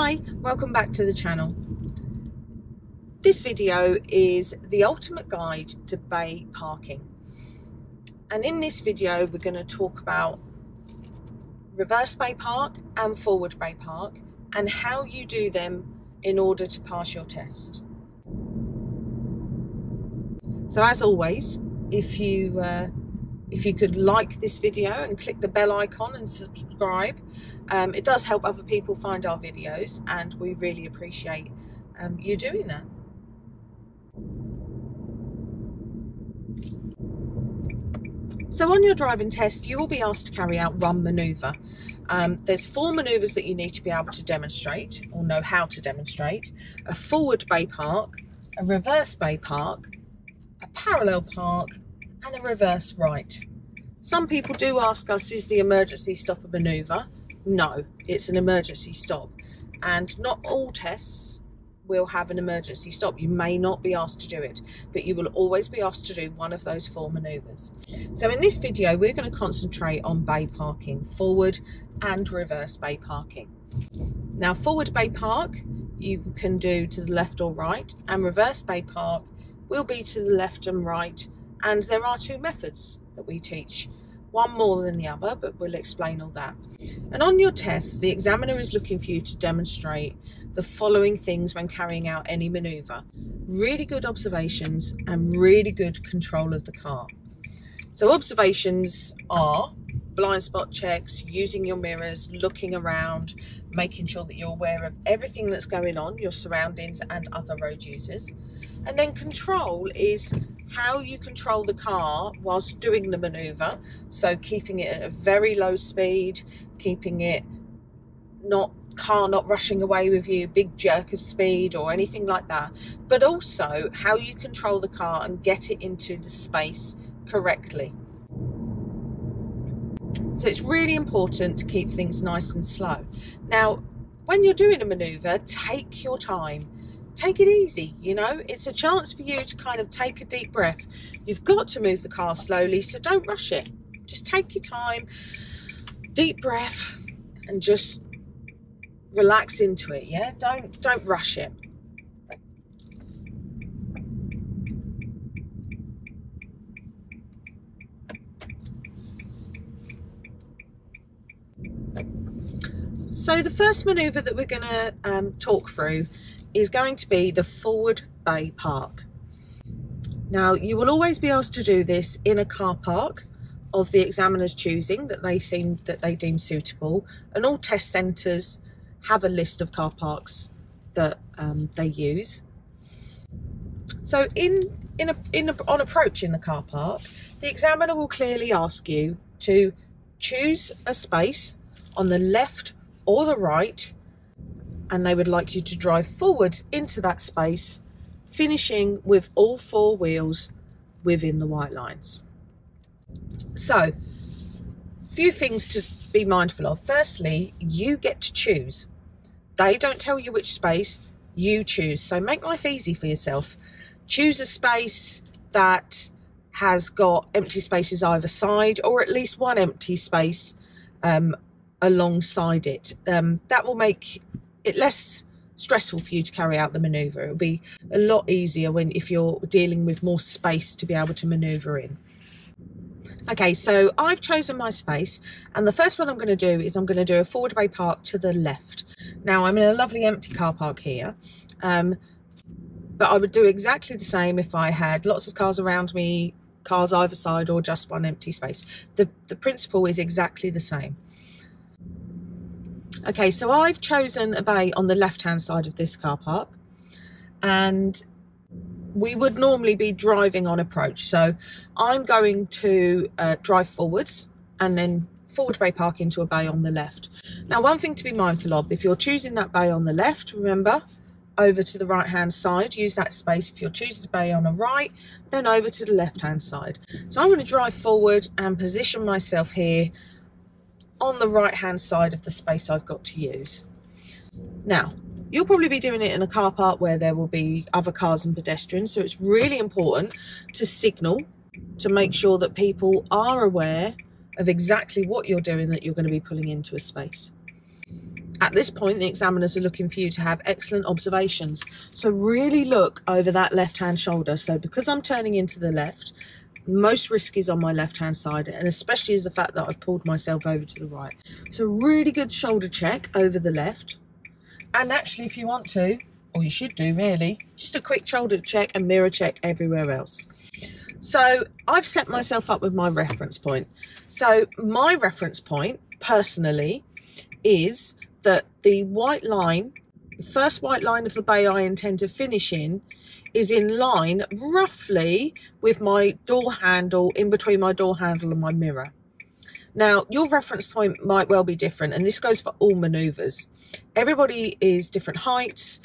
Hi, welcome back to the channel. This video is the ultimate guide to bay parking. And in this video, we're going to talk about reverse bay park and forward bay park and how you do them in order to pass your test. So as always, if you could like this video and click the bell icon and subscribe, it does help other people find our videos, and we really appreciate you doing that. So on your driving test, you will be asked to carry out one manoeuvre. There's 4 manoeuvres that you need to be able to demonstrate or know how to demonstrate: a forward bay park, a reverse bay park, a parallel park, and a reverse right. Some people do ask us, is the emergency stop a manoeuvre? No, it's an emergency stop, and not all tests will have an emergency stop. You may not be asked to do it, but you will always be asked to do one of those 4 manoeuvres. So in this video, we're going to concentrate on bay parking, forward and reverse bay parking. Now, forward bay park you can do to the left or right, and reverse bay park will be to the left and right. And there are 2 methods that we teach, one more than the other, but we'll explain all that. And on your test, the examiner is looking for you to demonstrate the following things when carrying out any manoeuvre: really good observations and really good control of the car. So observations are blind spot checks, using your mirrors, looking around, making sure that you're aware of everything that's going on, your surroundings and other road users. And then control is how you control the car whilst doing the manoeuvre, so keeping it at a very low speed, keeping it not rushing away with you, big jerk of speed or anything like that, but also how you control the car and get it into the space correctly. So it's really important to keep things nice and slow. Now, when you're doing a manoeuvre, take your time. Take it easy, you know, it's a chance for you to kind of take a deep breath. You've got to move the car slowly, so don't rush it. Just take your time, deep breath, and just relax into it, yeah? Don't rush it. So the first manoeuvre that we're going to talk through is going to be the forward bay park. Now, you will always be asked to do this in a car park of the examiner's choosing that they deem suitable, and all test centres have a list of car parks that they use. So on approaching the car park, the examiner will clearly ask you to choose a space on the left or the right, and they would like you to drive forwards into that space, finishing with all 4 wheels within the white lines. So, few things to be mindful of. Firstly, you get to choose. They don't tell you which space, you choose. So make life easy for yourself. Choose a space that has got empty spaces either side, or at least one empty space alongside it. That will make it less stressful for you to carry out the manoeuvre. It'll be a lot easier if you're dealing with more space to be able to manoeuvre in. Okay, so I've chosen my space, and the first one I'm going to do is I'm going to do a forward bay park to the left. Now, I'm in a lovely empty car park here, but I would do exactly the same if I had lots of cars around me, cars either side, or just one empty space. The principle is exactly the same. Okay, so I've chosen a bay on the left-hand side of this car park, and we would normally be driving on approach. So I'm going to drive forwards and then forward bay park into a bay on the left. Now, one thing to be mindful of, if you're choosing that bay on the left, remember, over to the right-hand side, use that space. If you're choosing the bay on the right, then over to the left-hand side. So I'm going to drive forward and position myself here on the right hand side of the space I've got to use. Now, you'll probably be doing it in a car park where there will be other cars and pedestrians, so it's really important to signal to make sure that people are aware of exactly what you're doing, that you're going to be pulling into a space. At this point, the examiners are looking for you to have excellent observations. So really look over that left-hand shoulder. So because I'm turning into the left, most risk is on my left-hand side, and especially as the fact that I've pulled myself over to the right. So really good shoulder check over the left. And actually, if you want to, or you should do really, just a quick shoulder check and mirror check everywhere else. So I've set myself up with my reference point. So my reference point, personally, is that the white line, the first white line of the bay I intend to finish in, is in line roughly with my door handle, in between my door handle and my mirror. Now, your reference point might well be different, and this goes for all manoeuvres. Everybody is different heights.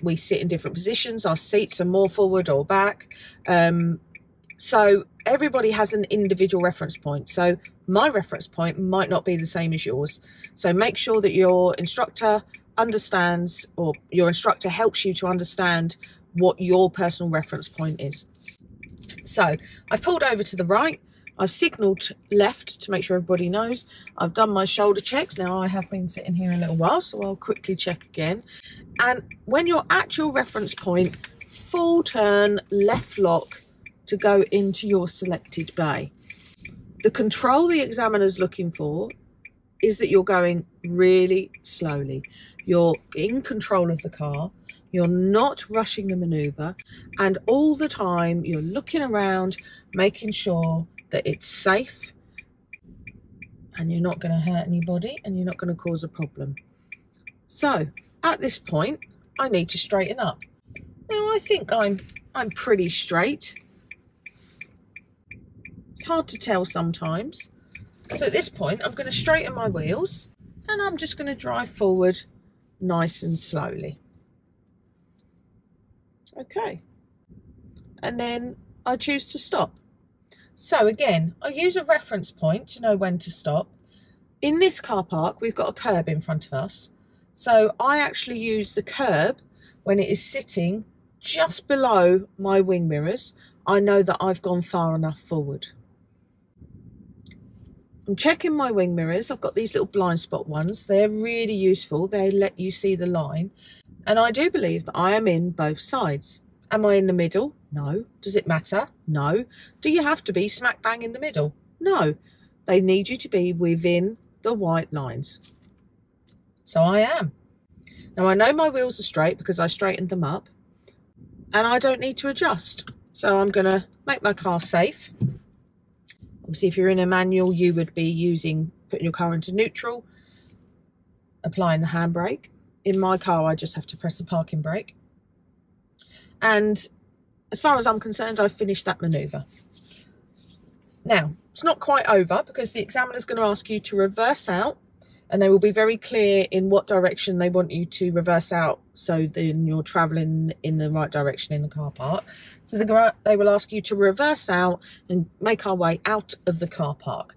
We sit in different positions. Our seats are more forward or back. So everybody has an individual reference point. So my reference point might not be the same as yours. So make sure that your instructor understands, or your instructor helps you to understand what your personal reference point is. So I've pulled over to the right. I've signalled left to make sure everybody knows. I've done my shoulder checks. Now I have been sitting here a little while, so I'll quickly check again. And when you're at your reference point, full turn, left lock to go into your selected bay. The control the examiner's looking for is that you're going really slowly. You're in control of the car. You're not rushing the manoeuvre. And all the time you're looking around, making sure that it's safe and you're not going to hurt anybody and you're not going to cause a problem. So at this point, I need to straighten up. Now I think I'm pretty straight. It's hard to tell sometimes. So at this point, I'm going to straighten my wheels and I'm just going to drive forward nice and slowly. Okay. And then I choose to stop. So again, I use a reference point to know when to stop. In this car park, we've got a curb in front of us. So I actually use the curb when it is sitting just below my wing mirrors. I know that I've gone far enough forward. I'm checking my wing mirrors. I've got these little blind spot ones. They're really useful. They let you see the line. And I do believe that I am in both sides. Am I in the middle? No. Does it matter? No. Do you have to be smack bang in the middle? No. They need you to be within the white lines. So I am. Now I know my wheels are straight because I straightened them up. And I don't need to adjust. So I'm going to make my car safe. Obviously, if you're in a manual, you would be putting your car into neutral, applying the handbrake. In my car, I just have to press the parking brake. And as far as I'm concerned, I've finished that manoeuvre. Now, it's not quite over because the examiner's going to ask you to reverse out, and they will be very clear in what direction they want you to reverse out, so then you're travelling in the right direction in the car park. So they will ask you to reverse out and make our way out of the car park.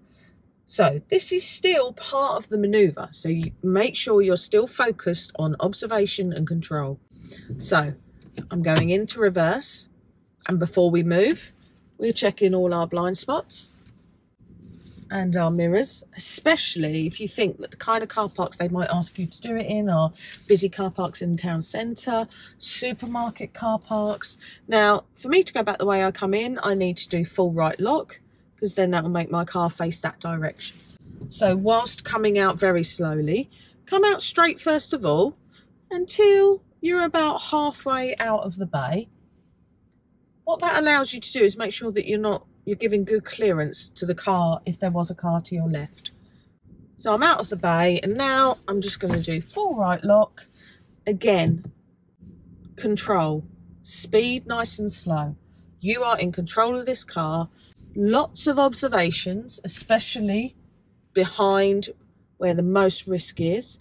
So this is still part of the manoeuvre, so you make sure you're still focused on observation and control. So I'm going into reverse, and before we move, we're checking all our blind spots and our mirrors, especially if you think that the kind of car parks they might ask you to do it in are busy car parks in the town centre, supermarket car parks. Now, for me to go back the way I come in, I need to do full right lock, because then that will make my car face that direction. So whilst coming out very slowly, come out straight first of all until you're about halfway out of the bay. What that allows you to do is make sure that you're giving good clearance to the car if there was a car to your left. So I'm out of the bay, and now I'm just going to do full right lock. Again, control, speed nice and slow. You are in control of this car. Lots of observations, especially behind where the most risk is.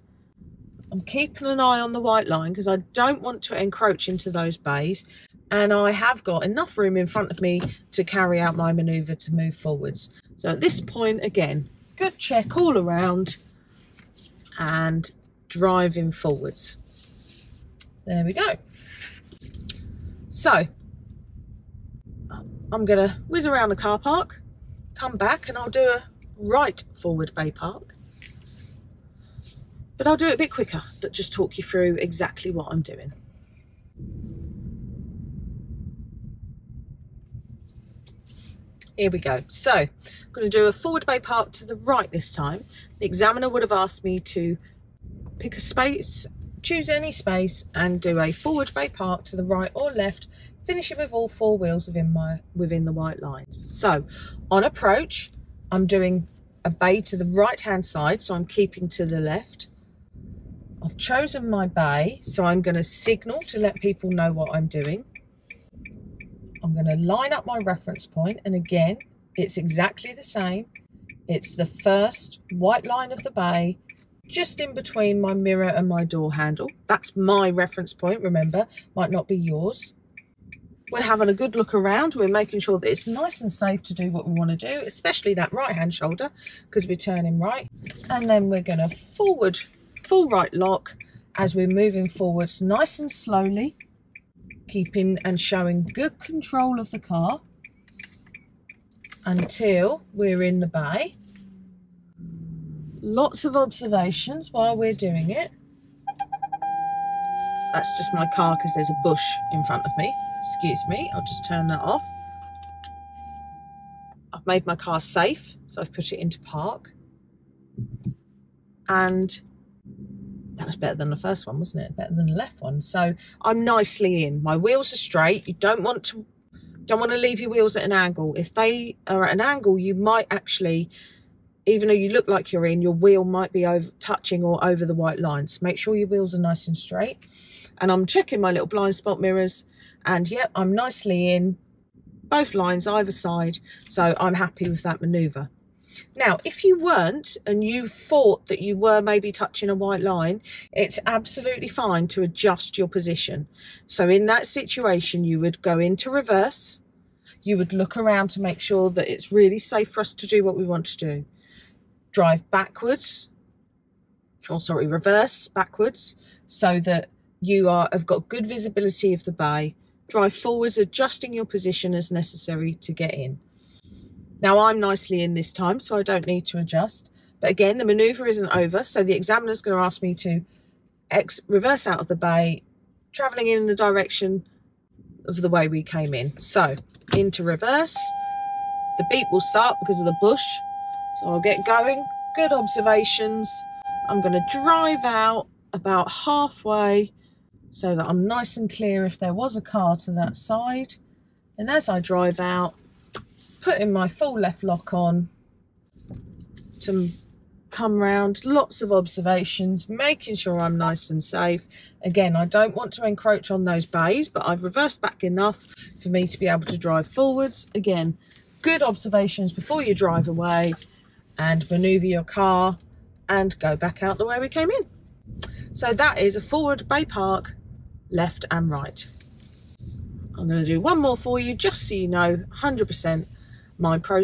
I'm keeping an eye on the white line because I don't want to encroach into those bays. And I have got enough room in front of me to carry out my manoeuvre to move forwards. So at this point, again, good check all around and driving forwards. There we go. So I'm going to whiz around the car park, come back, and I'll do a right forward bay park. but I'll do it a bit quicker, but just talk you through exactly what I'm doing. Here we go. So I'm going to do a forward bay park to the right this time. The examiner would have asked me to pick a space, choose any space, and do a forward bay park to the right or left, finishing with all 4 wheels within the white lines. So on approach, I'm doing a bay to the right hand side, so I'm keeping to the left. I've chosen my bay, so I'm going to signal to let people know what I'm doing. I'm going to line up my reference point, and again, it's exactly the same. It's the first white line of the bay, just in between my mirror and my door handle. That's my reference point, remember, might not be yours. We're having a good look around. We're making sure that it's nice and safe to do what we want to do, especially that right hand shoulder, because we're turning right. And then we're going to forward, full right lock as we're moving forwards nice and slowly, keeping and showing good control of the car until we're in the bay. Lots of observations while we're doing it. That's just my car because there's a bush in front of me. Excuse me, I'll just turn that off. I've made my car safe, so I've put it into park. And that was better than the first one, wasn't it? Better than the left one. So I'm nicely in. My wheels are straight. You don't want to leave your wheels at an angle. If they are at an angle, you might actually, even though you look like you're in, your wheel might be touching or over the white lines. Make sure your wheels are nice and straight. And I'm checking my little blind spot mirrors, and yep, I'm nicely in both lines either side. So I'm happy with that manoeuvre. Now, if you weren't and you thought that you were maybe touching a white line, it's absolutely fine to adjust your position. So in that situation, you would go into reverse. You would look around to make sure that it's really safe for us to do what we want to do. Drive backwards, or sorry, reverse backwards, so that you have got good visibility of the bay. Drive forwards, adjusting your position as necessary to get in. Now I'm nicely in this time, so I don't need to adjust. But again, the manoeuvre isn't over, so the examiner's going to ask me to reverse out of the bay, travelling in the direction of the way we came in. So into reverse, the beep will start because of the bush. So I'll get going, good observations. I'm going to drive out about halfway so that I'm nice and clear if there was a car to that side. And as I drive out, putting my full left lock on to come round, lots of observations, making sure I'm nice and safe. Again, I don't want to encroach on those bays, but I've reversed back enough for me to be able to drive forwards. Again, good observations before you drive away and manoeuvre your car and go back out the way we came in. So that is a forward bay park, left and right. I'm going to do one more for you just so you know 100%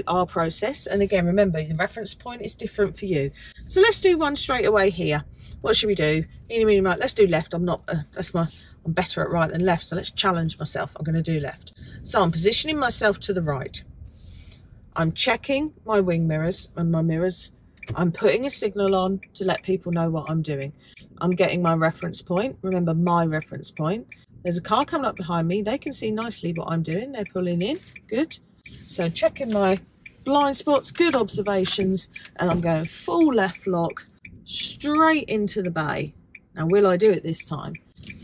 our process. And again, remember, the reference point is different for you. So let's do one straight away here. What should we do? Let's do left. I'm better at right than left, so let's challenge myself. I'm going to do left. So I'm positioning myself to the right. I'm checking my wing mirrors and my mirrors. I'm putting a signal on to let people know what I'm doing. I'm getting my reference point. Remember, my reference point. There's a car coming up behind me. They can see nicely what I'm doing. They're pulling in. Good. So checking my blind spots, good observations, and I'm going full left lock straight into the bay. Now, will I do it this time?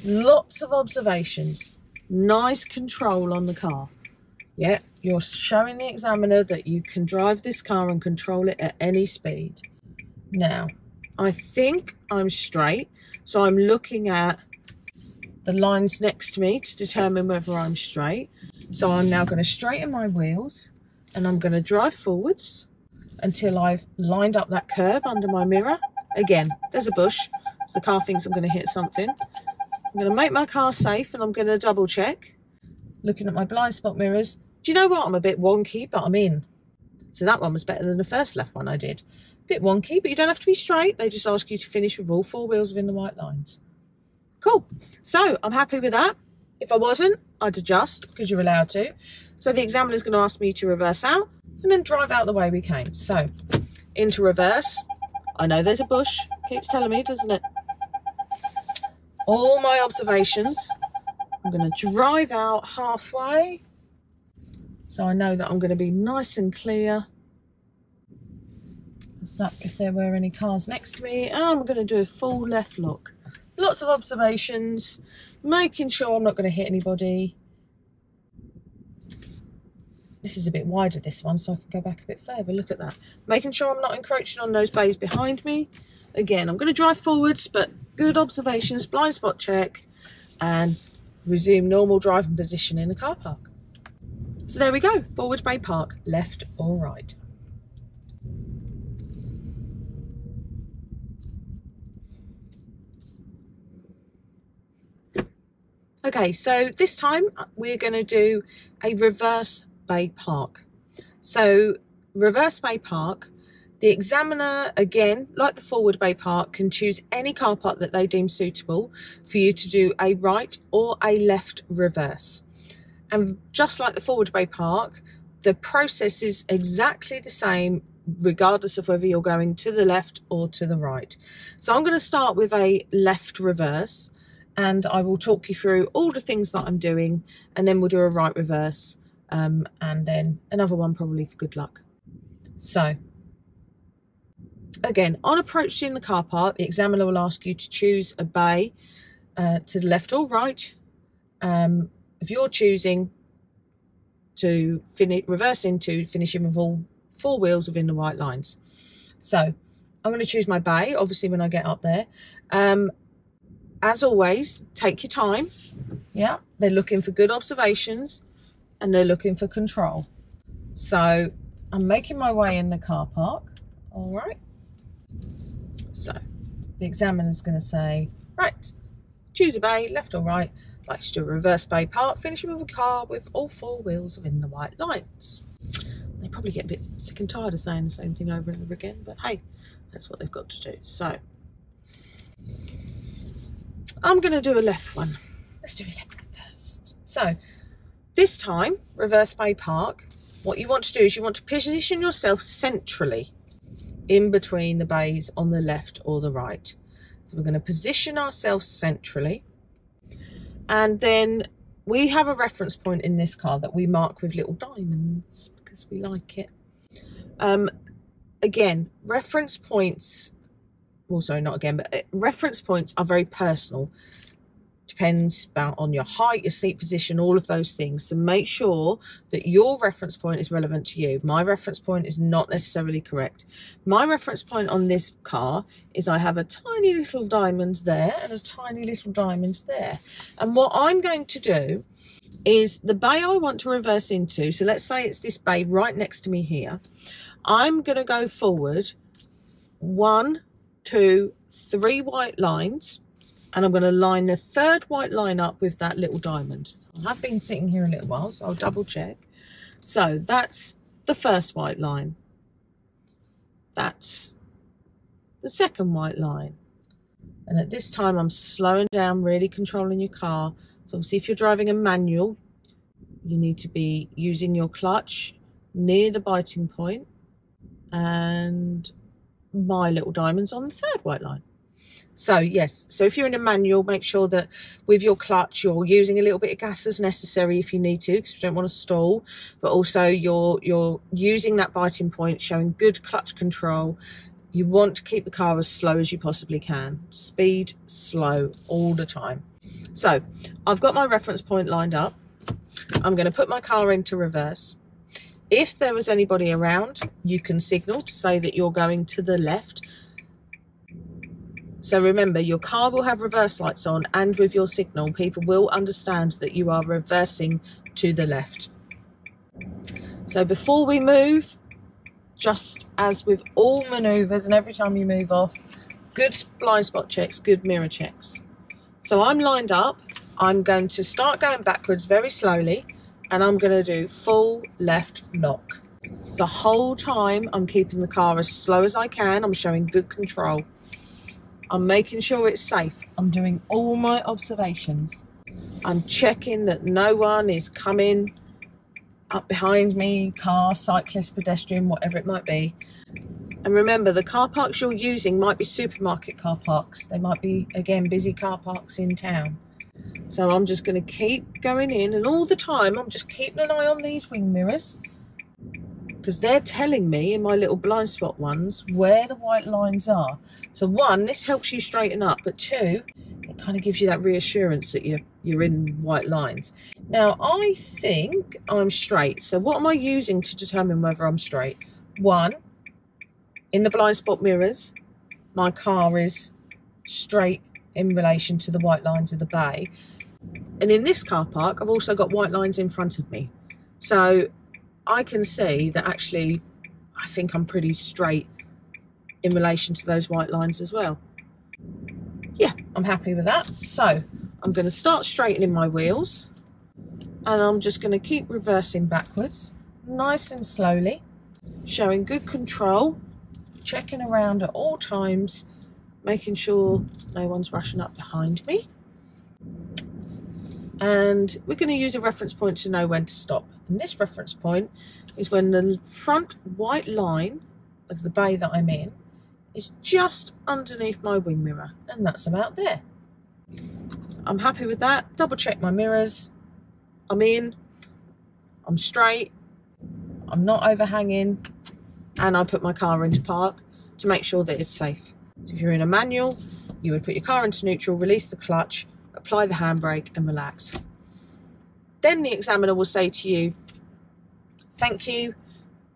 Lots of observations, nice control on the car. Yeah, you're showing the examiner that you can drive this car and control it at any speed. Now, I think I'm straight, so I'm looking at the lines next to me to determine whether I'm straight. So I'm now going to straighten my wheels and I'm going to drive forwards until I've lined up that curb under my mirror. Again, there's a bush, so the car thinks I'm going to hit something. I'm going to make my car safe and I'm going to double check. Looking at my blind spot mirrors. Do you know what? I'm a bit wonky, but I'm in. So that one was better than the first left one I did. Bit wonky, but you don't have to be straight. They just ask you to finish with all 4 wheels within the white lines. Cool. So I'm happy with that. If I wasn't, I'd adjust because you're allowed to. So the examiner's going to ask me to reverse out and then drive out the way we came. So into reverse. I know there's a bush. Keeps telling me, doesn't it? All my observations. I'm going to drive out halfway, so I know that I'm going to be nice and clear. If there were any cars next to me, and I'm going to do a full left look. Lots of observations, making sure I'm not going to hit anybody. This is a bit wider, this one, so I can go back a bit further. Look at that. Making sure I'm not encroaching on those bays behind me. Again, I'm going to drive forwards, but good observations, blind spot check, and resume normal driving position in the car park. So there we go, forward bay park, left or right. Okay, so this time we're going to do a reverse bay park. So reverse bay park, the examiner, again, like the forward bay park, can choose any car park that they deem suitable for you to do a right or a left reverse. And just like the forward bay park, the process is exactly the same regardless of whether you're going to the left or to the right. So I'm going to start with a left reverse, and I will talk you through all the things that I'm doing, and then we'll do a right reverse, and then another one probably for good luck. So again, on approaching the car park, the examiner will ask you to choose a bay to the left or right. If you're choosing to reverse into finishing with all four wheels within the white lines. So I'm going to choose my bay, obviously, when I get up there. As always, take your time. Yeah, they're looking for good observations and they're looking for control. So I'm making my way in the car park. All right. So the examiner's going to say, right, choose a bay, left or right. Like to do a reverse bay park, finishing with a car with all four wheels within the white lines. They probably get a bit sick and tired of saying the same thing over and over again, but hey, that's what they've got to do. So I'm going to do a left one. Let's do a left one first. So this time, reverse bay park, what you want to do is you want to position yourself centrally in between the bays on the left or the right. So we're going to position ourselves centrally, and then we have a reference point in this car that we mark with little diamonds because we like it. Again, reference points, well, sorry, not again, but reference points are very personal. Depends on your height, your seat position, all of those things. So make sure that your reference point is relevant to you. My reference point is not necessarily correct. My reference point on this car is I have a tiny little diamond there and a tiny little diamond there. And what I'm going to do is the bay I want to reverse into, so let's say it's this bay right next to me here, I'm going to go forward 1, 2, 3 white lines, and I'm going to line the third white line up with that little diamond. I have been sitting here a little while, so I'll double check. So that's the first white line. That's the second white line. And at this time, I'm slowing down, really controlling your car. So obviously, if you're driving a manual, you need to be using your clutch near the biting point, and my little diamond's on the third white line. So yes, so if you're in a manual, make sure that with your clutch you're using a little bit of gas as necessary if you need to, because you don't want to stall, but also you're using that biting point, showing good clutch control. You want to keep the car as slow as you possibly can. Speed, slow, all the time. So I've got my reference point lined up. I'm going to put my car into reverse. If there was anybody around, you can signal to say that you're going to the left. So remember, your car will have reverse lights on, and with your signal, people will understand that you are reversing to the left. So before we move, just as with all manoeuvres and every time you move off, good blind spot checks, good mirror checks. So I'm lined up. I'm going to start going backwards very slowly, and I'm going to do full left lock. The whole time I'm keeping the car as slow as I can. I'm showing good control. I'm making sure it's safe. I'm doing all my observations. I'm checking that no one is coming up behind me, car, cyclist, pedestrian, whatever it might be. And remember, the car parks you're using might be supermarket car parks. They might be, again, busy car parks in town. So I'm just going to keep going in, and all the time I'm just keeping an eye on these wing mirrors, because they're telling me in my little blind spot ones where the white lines are. So one, this helps you straighten up, but two, it kind of gives you that reassurance that you're in white lines. Now I think I'm straight. So what am I using to determine whether I'm straight? One, in the blind spot mirrors, my car is straight in relation to the white lines of the bay. And in this car park, I've also got white lines in front of me. So I can see that actually, I think I'm pretty straight in relation to those white lines as well. Yeah, I'm happy with that. So I'm going to start straightening my wheels, and I'm just going to keep reversing backwards, nice and slowly, showing good control, checking around at all times, making sure no one's rushing up behind me. And we're going to use a reference point to know when to stop. And this reference point is when the front white line of the bay that I'm in is just underneath my wing mirror, and that's about there. I'm happy with that. Double check my mirrors. I'm in, I'm straight, I'm not overhanging, and I put my car into park to make sure that it's safe. So if you're in a manual, you would put your car into neutral, release the clutch, apply the handbrake and relax. Then the examiner will say to you, thank you,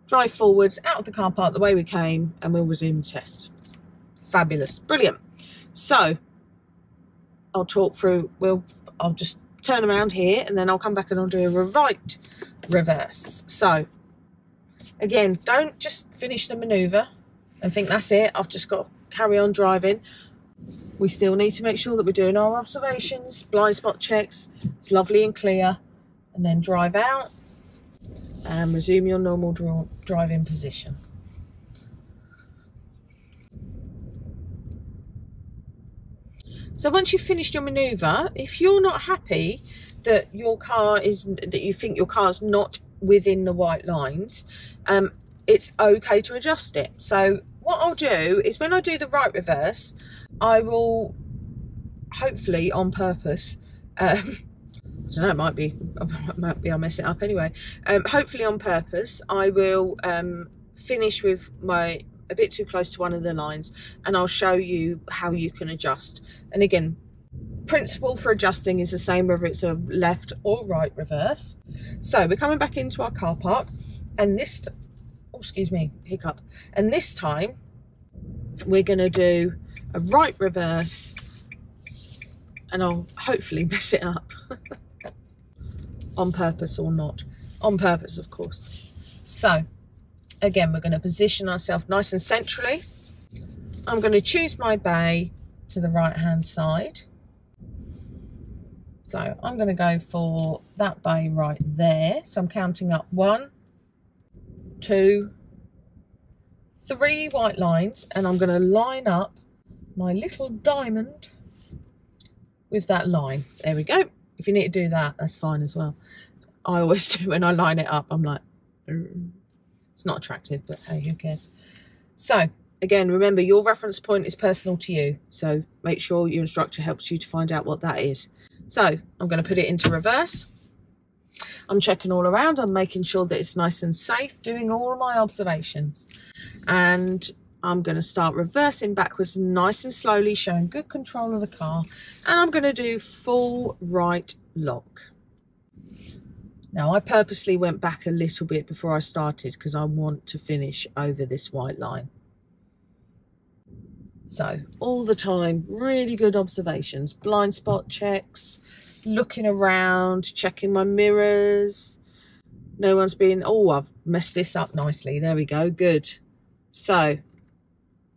drive forwards out of the car park the way we came, and we'll resume the test. Fabulous, brilliant. So I'll talk through, I'll just turn around here, and then I'll come back and I'll do a right reverse. So again, don't just finish the manoeuvre and think that's it, I've just got to carry on driving. We still need to make sure that we're doing our observations, blind spot checks, it's lovely and clear, and then drive out and resume your normal driving position. So once you've finished your manoeuvre, if you're not happy that you think your car's not within the white lines, it's okay to adjust it. So what I'll do is, when I do the right reverse, I will, hopefully on purpose, I don't know, it might be I'll mess it up anyway. Hopefully on purpose, I will finish with a bit too close to one of the lines, and I'll show you how you can adjust. And again, principle for adjusting is the same whether it's a left or right reverse. So we're coming back into our car park, and this, oh, excuse me, hiccup. And this time we're going to do a right reverse, and I'll hopefully mess it up on purpose or not. On purpose, of course. So again, we're going to position ourselves nice and centrally. I'm going to choose my bay to the right hand side. So I'm going to go for that bay right there. So I'm counting up 1, 2, 3 white lines, and I'm going to line up my little diamond with that line. There we go. If you need to do that, that's fine as well. I always do when I line it up. I'm like, it's not attractive, but hey, who cares? So again, remember, your reference point is personal to you, so make sure your instructor helps you to find out what that is. So I'm going to put it into reverse. I'm checking all around, I'm making sure that it's nice and safe, doing all of my observations, and I'm going to start reversing backwards nice and slowly, showing good control of the car, and I'm going to do full right lock. Now I purposely went back a little bit before I started because I want to finish over this white line. So all the time, really good observations, blind spot checks, looking around, checking my mirrors. No one's been, oh, I've messed this up nicely. There we go, good. So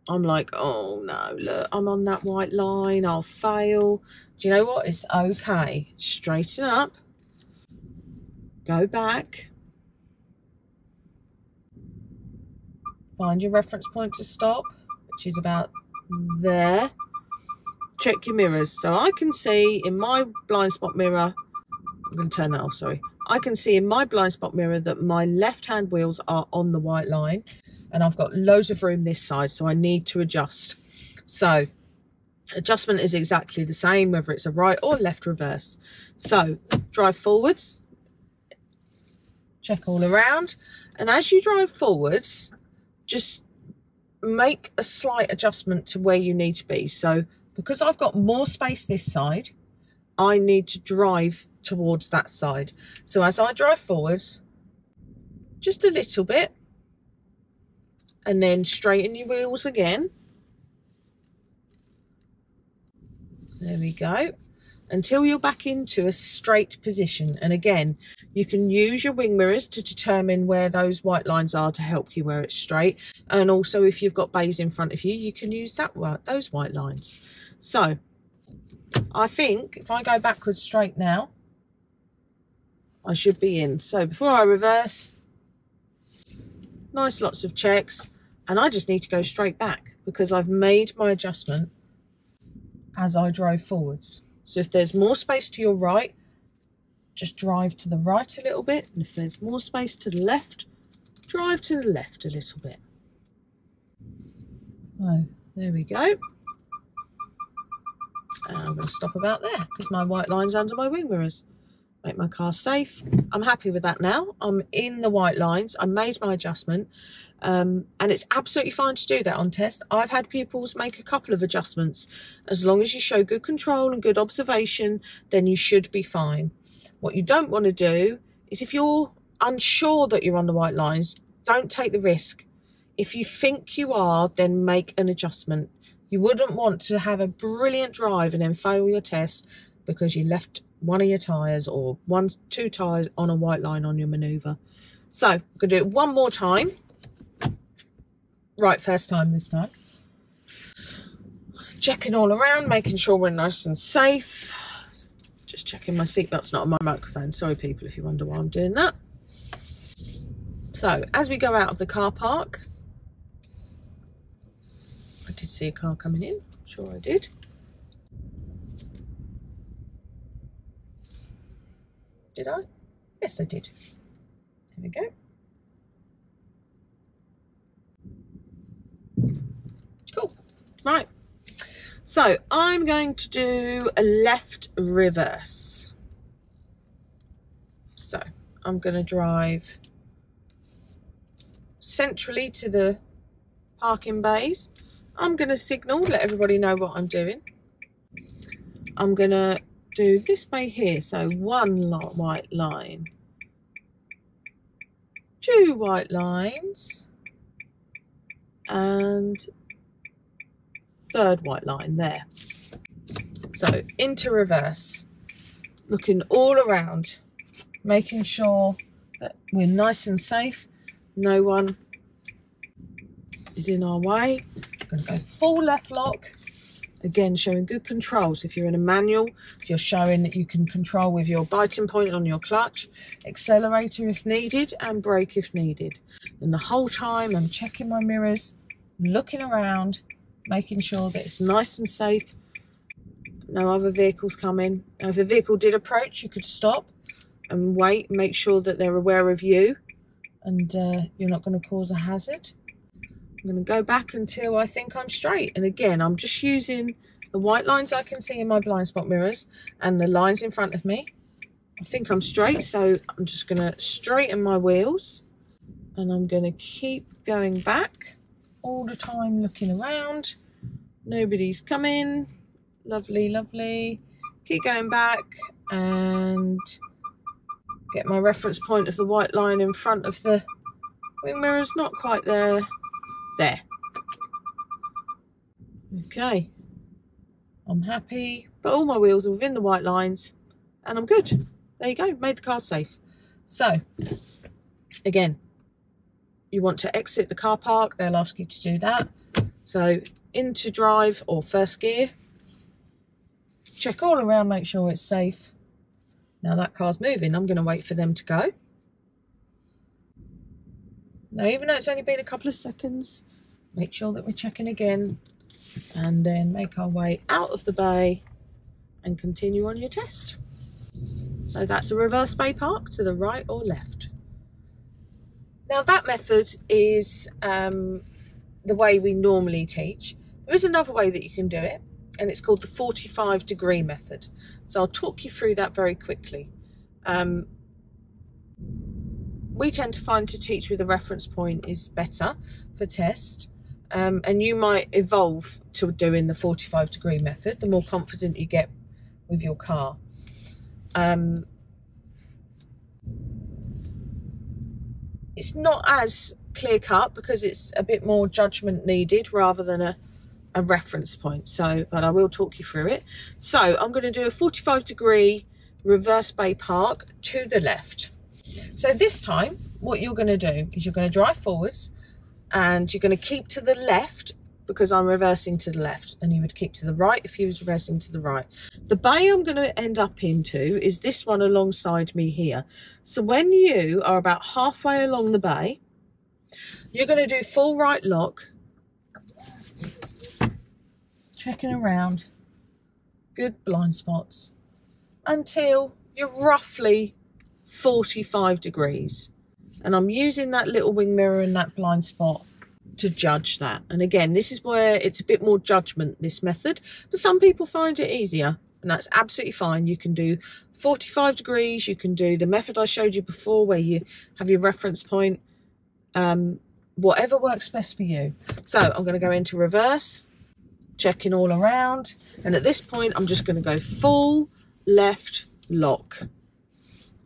I'm like, oh no, look, I'm on that white line, I'll fail. Do you know what? It's okay. Straighten up, go back, find your reference point to stop, which is about there. Check your mirrors. So I can see in my blind spot mirror, I'm going to turn that off, sorry. I can see in my blind spot mirror that my left hand wheels are on the white line. and I've got loads of room this side, so I need to adjust. So adjustment is exactly the same, whether it's a right or left reverse. So drive forwards, check all around, and as you drive forwards, just make a slight adjustment to where you need to be. So because I've got more space this side, I need to drive towards that side. So as I drive forwards, just a little bit, and then straighten your wheels again. There we go, until you're back into a straight position. And again, you can use your wing mirrors to determine where those white lines are to help you where it's straight. And also if you've got bays in front of you, you can use those white lines. So I think if I go backwards straight now, I should be in. So before I reverse, nice lots of checks, and I just need to go straight back because I've made my adjustment as I drove forwards. So if there's more space to your right, just drive to the right a little bit, and if there's more space to the left, drive to the left a little bit. Oh, there we go. And I'm going to stop about there because my white line's under my wing mirrors. Make my car safe. I'm happy with that now. I'm in the white lines. I made my adjustment, and it's absolutely fine to do that on test. I've had pupils make a couple of adjustments. As long as you show good control and good observation, then you should be fine. What you don't want to do is, if you're unsure that you're on the white lines, don't take the risk. If you think you are, then make an adjustment. You wouldn't want to have a brilliant drive and then fail your test because you left one of your tyres or two tyres on a white line on your manoeuvre. So I'm going to do it one more time. Right, first time this time. Checking all around, making sure we're nice and safe. Just checking my seatbelt's not on my microphone. Sorry people if you wonder why I'm doing that. So as we go out of the car park, I did see a car coming in, I'm sure I did. Did I? Yes, I did. There we go. Cool. Right. So I'm going to do a left reverse. So I'm going to drive centrally to the parking bays. I'm going to signal, let everybody know what I'm doing. I'm going to do this bay here, so one white line, two white lines, and third white line there. So into reverse, looking all around, making sure that we're nice and safe, no one is in our way. I'm going to go full left lock. Again, showing good control. So if you're in a manual, you're showing that you can control with your biting point on your clutch, accelerator if needed, and brake if needed. And the whole time I'm checking my mirrors, looking around, making sure that it's nice and safe. No other vehicles coming. Now, if a vehicle did approach, you could stop and wait, make sure that they're aware of you and you're not going to cause a hazard. I'm going to go back until I think I'm straight. And again, I'm just using the white lines I can see in my blind spot mirrors and the lines in front of me. I think I'm straight, so I'm just going to straighten my wheels. And I'm going to keep going back all the time, looking around. Nobody's coming. Lovely, lovely. Keep going back and get my reference point of the white line in front of the wing mirrors. Not quite there. There. Okay, I'm happy, but all my wheels are within the white lines and I'm good. There you go, made the car safe. So again, you want to exit the car park, they'll ask you to do that. So into drive or first gear, check all around, make sure it's safe. Now that car's moving, I'm going to wait for them to go. Now, even though it's only been a couple of seconds, make sure that we're checking again and then make our way out of the bay and continue on your test. So that's a reverse bay park to the right or left. Now that method is the way we normally teach. There is another way that you can do it, and it's called the 45-degree method. So I'll talk you through that very quickly. We tend to find to teach with a reference point is better for test, and you might evolve to doing the 45-degree method the more confident you get with your car. It's not as clear cut because it's a bit more judgment needed rather than a reference point. So, but I will talk you through it. So I'm going to do a 45-degree reverse bay park to the left. So this time what you're going to do is you're going to drive forwards and you're going to keep to the left because I'm reversing to the left, and you would keep to the right if you was reversing to the right. The bay I'm going to end up into is this one alongside me here. So when you are about halfway along the bay, you're going to do full right lock, checking around, good blind spots, until you're roughly 45 degrees. And I'm using that little wing mirror and that blind spot to judge that. And again, this is where it's a bit more judgment, this method, but some people find it easier, and that's absolutely fine. You can do 45 degrees, you can do the method I showed you before where you have your reference point, whatever works best for you. So I'm going to go into reverse, checking all around, and at this point I'm just going to go full left lock.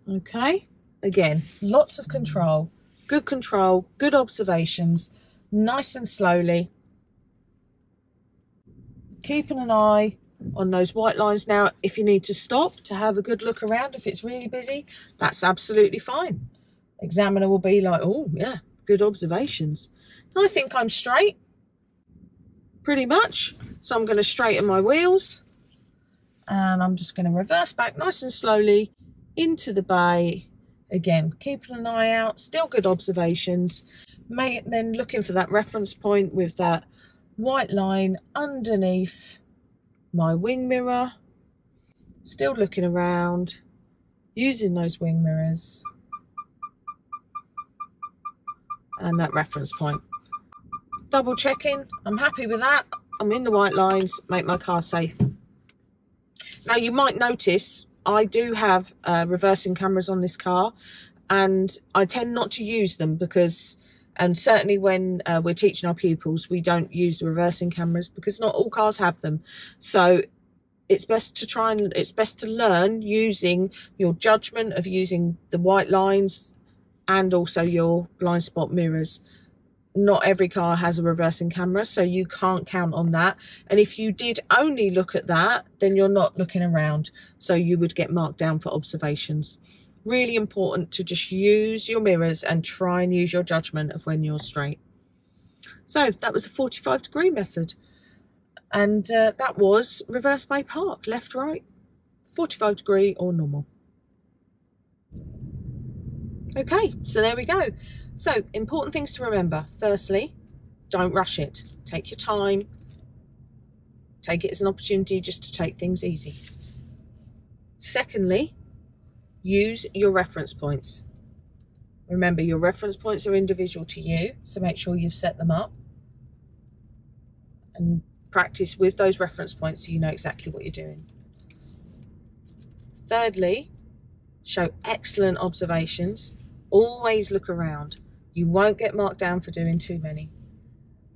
Okay, again, lots of control, good observations, nice and slowly, keeping an eye on those white lines. Now if you need to stop to have a good look around, if it's really busy, that's absolutely fine. Examiner will be like, oh yeah, good observations. I think I'm straight pretty much, so I'm going to straighten my wheels and I'm just going to reverse back nice and slowly into the bay. Again, keeping an eye out, still good observations. Then looking for that reference point with that white line underneath my wing mirror, still looking around, using those wing mirrors and that reference point. Double checking, I'm happy with that. I'm in the white lines, make my car safe. Now you might notice I do have reversing cameras on this car, and I tend not to use them because, and certainly when we're teaching our pupils, we don't use the reversing cameras because not all cars have them. So it's best to learn using your judgment of using the white lines and also your blind spot mirrors. Not every car has a reversing camera, so you can't count on that. And if you did only look at that, then you're not looking around, so you would get marked down for observations. Really important to just use your mirrors and try and use your judgment of when you're straight. So that was the 45-degree method, and that was reverse bay park, left, right, 45-degree or normal. Okay, so there we go. So important things to remember. Firstly, don't rush it. Take your time. Take it as an opportunity just to take things easy. Secondly, use your reference points. Remember, your reference points are individual to you, so make sure you've set them up and practice with those reference points so you know exactly what you're doing. Thirdly, show excellent observations. Always look around. You won't get marked down for doing too many.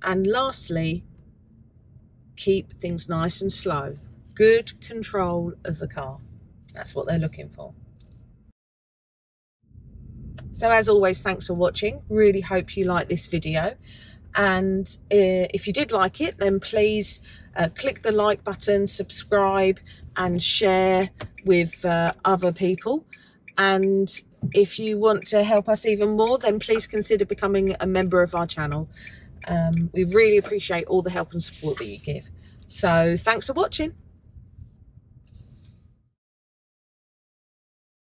And lastly, keep things nice and slow. Good control of the car. That's what they're looking for. So as always, thanks for watching. Really hope you like this video. And if you did like it, then please click the like button, subscribe and share with other people. And if you want to help us even more, then please consider becoming a member of our channel. We really appreciate all the help and support that you give. So thanks for watching.